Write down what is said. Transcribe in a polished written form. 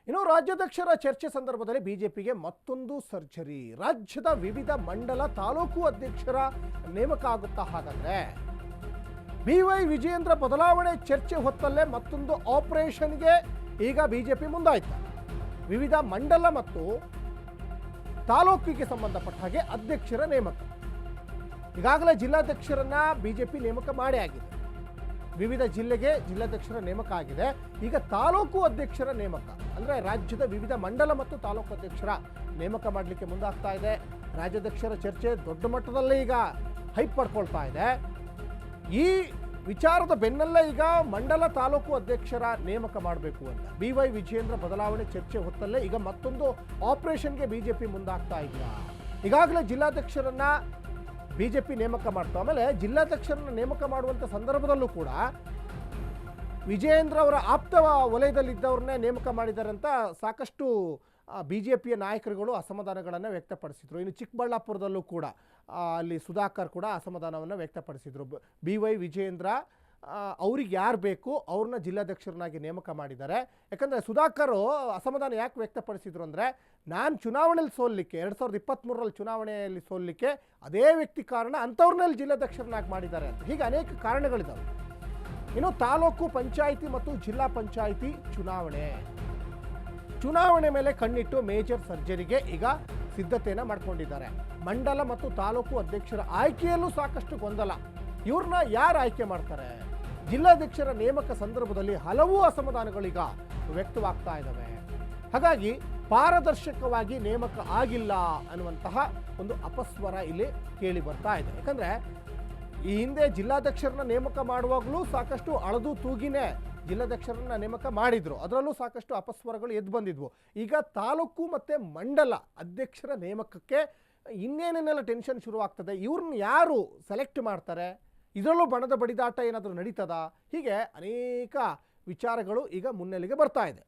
ಇನ್ನು ರಾಜ್ಯಾಧ್ಯಕ್ಷರ ಚರ್ಚೆ ಸಂದರ್ಭದಲ್ಲಿ ಬಿಜೆಪಿಗೆ ಮತ್ತೊಂದು ಸರ್ಜರಿ. ರಾಜ್ಯದ ವಿವಿಧ ಮಂಡಲ ತಾಲೂಕು ಅಧ್ಯಕ್ಷರ ನೇಮಕ ಆಗುತ್ತಾ? ಹಾಗಾದ್ರೆ ಬಿವೈ ವಿಜಯೇಂದ್ರ ಬದಲಾವಣೆ ಚರ್ಚೆ ಹೊತ್ತಲ್ಲೇ ಮತ್ತೊಂದು ಆಪರೇಷನ್ಗೆ ಈಗ ಬಿಜೆಪಿ ಮುಂದಾಯ್ತು. ವಿವಿಧ ಮಂಡಲ ಮತ್ತು ತಾಲೂಕಿಗೆ ಸಂಬಂಧಪಟ್ಟ ಹಾಗೆ ಅಧ್ಯಕ್ಷರ ನೇಮಕ. ಈಗಾಗಲೇ ಜಿಲ್ಲಾಧ್ಯಕ್ಷರನ್ನ ಬಿಜೆಪಿ ನೇಮಕ ಮಾಡೇ ಆಗಿದೆ. ವಿವಿಧ ಜಿಲ್ಲೆಗೆ ಜಿಲ್ಲಾಧ್ಯಕ್ಷರ ನೇಮಕ ಆಗಿದೆ. ಈಗ ತಾಲೂಕು ಅಧ್ಯಕ್ಷರ ನೇಮಕ ಅಂದರೆ ರಾಜ್ಯದ ವಿವಿಧ ಮಂಡಲ ಮತ್ತು ತಾಲೂಕು ಅಧ್ಯಕ್ಷರ ನೇಮಕ ಮಾಡಲಿಕ್ಕೆ ಮುಂದಾಗ್ತಾ ಇದೆ. ರಾಜ್ಯಾಧ್ಯಕ್ಷರ ಚರ್ಚೆ ದೊಡ್ಡ ಮಟ್ಟದಲ್ಲೇ ಈಗ ಹೈಪ್ ಪಡ್ಕೊಳ್ತಾ ಇದೆ. ಈ ವಿಚಾರದ ಬೆನ್ನಲ್ಲೇ ಈಗ ಮಂಡಲ ತಾಲೂಕು ಅಧ್ಯಕ್ಷರ ನೇಮಕ ಮಾಡಬೇಕು ಅಂತ ಬಿವೈ ವಿಜಯೇಂದ್ರ ಬದಲಾವಣೆ ಚರ್ಚೆ ಹೊತ್ತಲ್ಲೇ ಈಗ ಮತ್ತೊಂದು ಆಪರೇಷನ್ಗೆ ಬಿಜೆಪಿ ಮುಂದಾಗ್ತಾ ಇಲ್ಲ. ಈಗಾಗಲೇ ಜಿಲ್ಲಾಧ್ಯಕ್ಷರನ್ನ ಬಿಜೆಪಿ ನೇಮಕ ಮಾಡ್ತಾ, ಆಮೇಲೆ ಜಿಲ್ಲಾಧ್ಯಕ್ಷರನ್ನ ನೇಮಕ ಮಾಡುವಂಥ ಸಂದರ್ಭದಲ್ಲೂ ಕೂಡ ವಿಜಯೇಂದ್ರ ಅವರ ಆಪ್ತ ವಲಯದಲ್ಲಿದ್ದವ್ರನ್ನೇ ನೇಮಕ ಮಾಡಿದ್ದಾರೆ ಅಂತ ಸಾಕಷ್ಟು ಬಿಜೆಪಿಯ ನಾಯಕರುಗಳು ಅಸಮಾಧಾನಗಳನ್ನು ವ್ಯಕ್ತಪಡಿಸಿದರು. ಇನ್ನು ಚಿಕ್ಕಬಳ್ಳಾಪುರದಲ್ಲೂ ಕೂಡ ಅಲ್ಲಿ ಸುಧಾಕರ್ ಕೂಡ ಅಸಮಾಧಾನವನ್ನು ವ್ಯಕ್ತಪಡಿಸಿದರು. ಬಿವೈ ವಿಜಯೇಂದ್ರ ಅವ್ರಿಗೆ ಯಾರು ಬೇಕು ಅವ್ರನ್ನ ಜಿಲ್ಲಾಧ್ಯಕ್ಷರನ್ನಾಗಿ ನೇಮಕ ಮಾಡಿದ್ದಾರೆ. ಯಾಕಂದರೆ ಸುಧಾಕರ್ ಅಸಮಾಧಾನ ಯಾಕೆ ವ್ಯಕ್ತಪಡಿಸಿದ್ರು ಅಂದರೆ, ನಾನು ಚುನಾವಣೆಯಲ್ಲಿ ಸೋಲಿಕ್ಕೆ 2023ರಲ್ಲಿ ಚುನಾವಣೆಯಲ್ಲಿ ಸೋಲಿಕ್ಕೆ ಅದೇ ವ್ಯಕ್ತಿ ಕಾರಣ, ಅಂಥವ್ರನ್ನಲ್ಲಿ ಜಿಲ್ಲಾಧ್ಯಕ್ಷರನ್ನಾಗಿ ಮಾಡಿದ್ದಾರೆ ಅಂತ. ಹೀಗೆ ಅನೇಕ ಕಾರಣಗಳಿದ್ದಾವೆ. ಇನ್ನು ತಾಲೂಕು ಪಂಚಾಯಿತಿ ಮತ್ತು ಜಿಲ್ಲಾ ಪಂಚಾಯಿತಿ ಚುನಾವಣೆ ಮೇಲೆ ಕಣ್ಣಿಟ್ಟು ಮೇಜರ್ ಸರ್ಜರಿಗೆ ಈಗ ಸಿದ್ಧತೆಯನ್ನು ಮಾಡ್ಕೊಂಡಿದ್ದಾರೆ. ಮಂಡಲ ಮತ್ತು ತಾಲೂಕು ಅಧ್ಯಕ್ಷರ ಆಯ್ಕೆಯಲ್ಲೂ ಸಾಕಷ್ಟು ಗೊಂದಲ. ಇವ್ರನ್ನ ಯಾರು ಆಯ್ಕೆ ಮಾಡ್ತಾರೆ? ಜಿಲ್ಲಾಧ್ಯಕ್ಷರ ನೇಮಕ ಸಂದರ್ಭದಲ್ಲಿ ಹಲವು ಅಸಮಾಧಾನಗಳೀಗ ವ್ಯಕ್ತವಾಗ್ತಾ ಇದ್ದಾವೆ. ಹಾಗಾಗಿ ಪಾರದರ್ಶಕವಾಗಿ ನೇಮಕ ಆಗಿಲ್ಲ ಅನ್ನುವಂತಹ ಒಂದು ಅಪಸ್ವರ ಇಲ್ಲಿ ಕೇಳಿ ಬರ್ತಾ ಇದೆ. ಯಾಕಂದರೆ ಈ ಹಿಂದೆ ಜಿಲ್ಲಾಧ್ಯಕ್ಷರನ್ನ ನೇಮಕ ಮಾಡುವಾಗಲೂ ಸಾಕಷ್ಟು ಅಳದು ತೂಗಿನೇ ಜಿಲ್ಲಾಧ್ಯಕ್ಷರನ್ನ ನೇಮಕ ಮಾಡಿದ್ರು. ಅದರಲ್ಲೂ ಸಾಕಷ್ಟು ಅಪಸ್ವರಗಳು ಎದ್ದು ಬಂದಿದ್ವು. ಈಗ ತಾಲೂಕು ಮತ್ತು ಮಂಡಲ ಅಧ್ಯಕ್ಷರ ನೇಮಕಕ್ಕೆ ಇನ್ನೇನೇನೆಲ್ಲ ಟೆನ್ಷನ್ ಶುರುವಾಗ್ತದೆ. ಇವ್ರನ್ನ ಯಾರು ಸೆಲೆಕ್ಟ್ ಮಾಡ್ತಾರೆ? ಇದರಲ್ಲೂ ಬಣದ ಬಡಿದಾಟ ಏನಾದರೂ ನಡೀತದಾ? ಹೀಗೆ ಅನೇಕ ವಿಚಾರಗಳು ಈಗ ಮುನ್ನೆಲೆಗೆ ಬರ್ತಾ ಇದೆ.